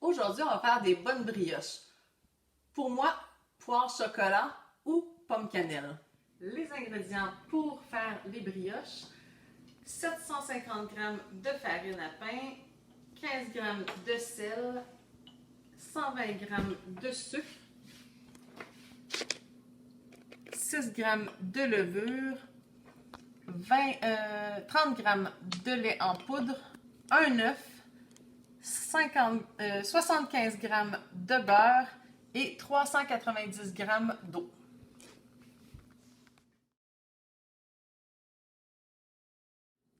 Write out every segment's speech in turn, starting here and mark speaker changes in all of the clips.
Speaker 1: Aujourd'hui, on va faire des bonnes brioches. Pour moi, poire chocolat ou pomme cannelle. Les ingrédients pour faire les brioches: 750 g de farine à pain, 15 g de sel, 120 g de sucre, 6 g de levure, 30 g de lait en poudre, un œuf, 75 g de beurre et 390 g d'eau.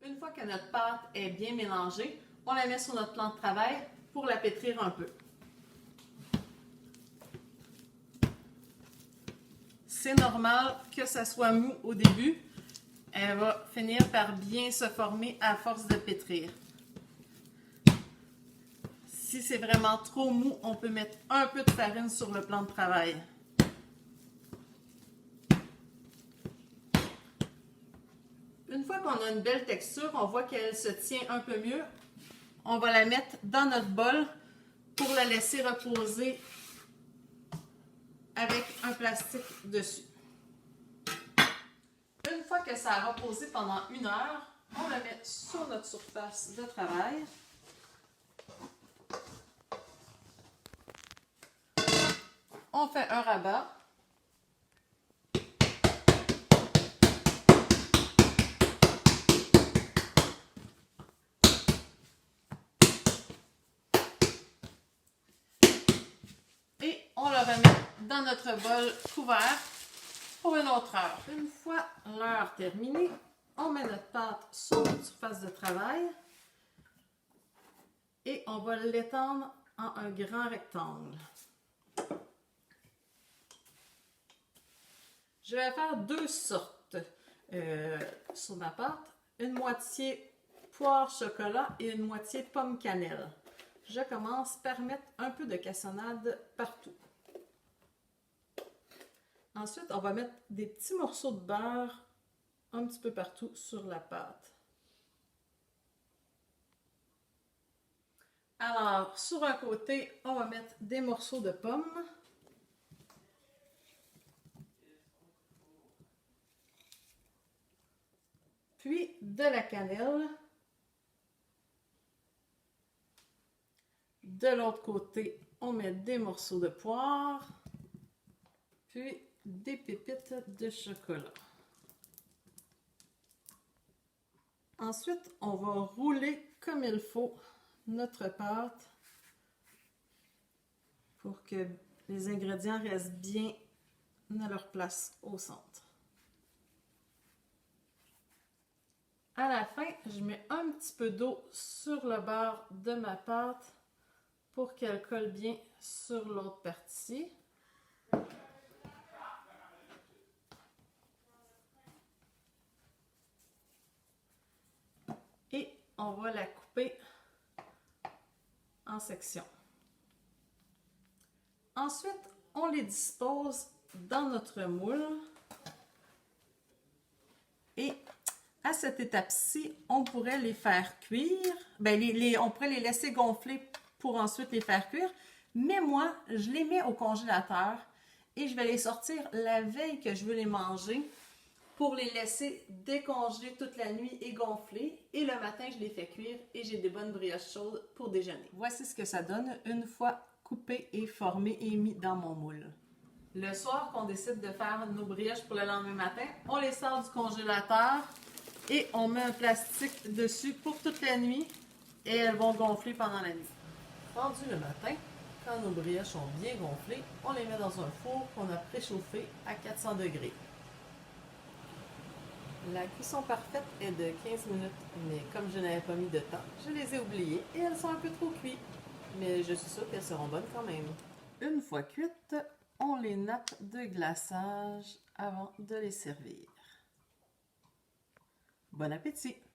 Speaker 1: Une fois que notre pâte est bien mélangée, on la met sur notre plan de travail pour la pétrir un peu. C'est normal que ça soit mou au début. Elle va finir par bien se former à force de pétrir. Si c'est vraiment trop mou, on peut mettre un peu de farine sur le plan de travail. Une fois qu'on a une belle texture, on voit qu'elle se tient un peu mieux. On va la mettre dans notre bol pour la laisser reposer avec un plastique dessus. Une fois que ça a reposé pendant 1 heure, on la met sur notre surface de travail. On fait un rabat. Et on le remet dans notre bol couvert pour une autre heure. Une fois l'heure terminée, on met notre pâte sur notre surface de travail et on va l'étendre en un grand rectangle. Je vais faire 2 sortes sur ma pâte, une moitié poire chocolat et une moitié pomme cannelle. Je commence par mettre un peu de cassonade partout. Ensuite, on va mettre des petits morceaux de beurre un petit peu partout sur la pâte. Alors, sur un côté, on va mettre des morceaux de pommes. Puis de la cannelle. De l'autre côté, on met des morceaux de poire. Puis des pépites de chocolat. Ensuite, on va rouler comme il faut notre pâte pour que les ingrédients restent bien à leur place au centre. À la fin, je mets un petit peu d'eau sur le bord de ma pâte pour qu'elle colle bien sur l'autre partie. Et on va la couper en sections. Ensuite, on les dispose dans notre moule. Et à cette étape-ci, on pourrait les faire cuire. On pourrait les laisser gonfler pour ensuite les faire cuire. Mais moi, je les mets au congélateur et je vais les sortir la veille que je veux les manger pour les laisser décongeler toute la nuit et gonfler. Et le matin, je les fais cuire et j'ai des bonnes brioches chaudes pour déjeuner. Voici ce que ça donne une fois coupé et formé et mis dans mon moule. Le soir qu'on décide de faire nos brioches pour le lendemain matin, on les sort du congélateur et on met un plastique dessus pour toute la nuit et elles vont gonfler pendant la nuit. Rendu le matin, quand nos brioches sont bien gonflées, on les met dans un four qu'on a préchauffé à 400 degrés. La cuisson parfaite est de 15 minutes, mais comme je n'avais pas mis de temps, je les ai oubliées et elles sont un peu trop cuites. Mais je suis sûre qu'elles seront bonnes quand même. Une fois cuites, on les nappe de glaçage avant de les servir. Bon appétit!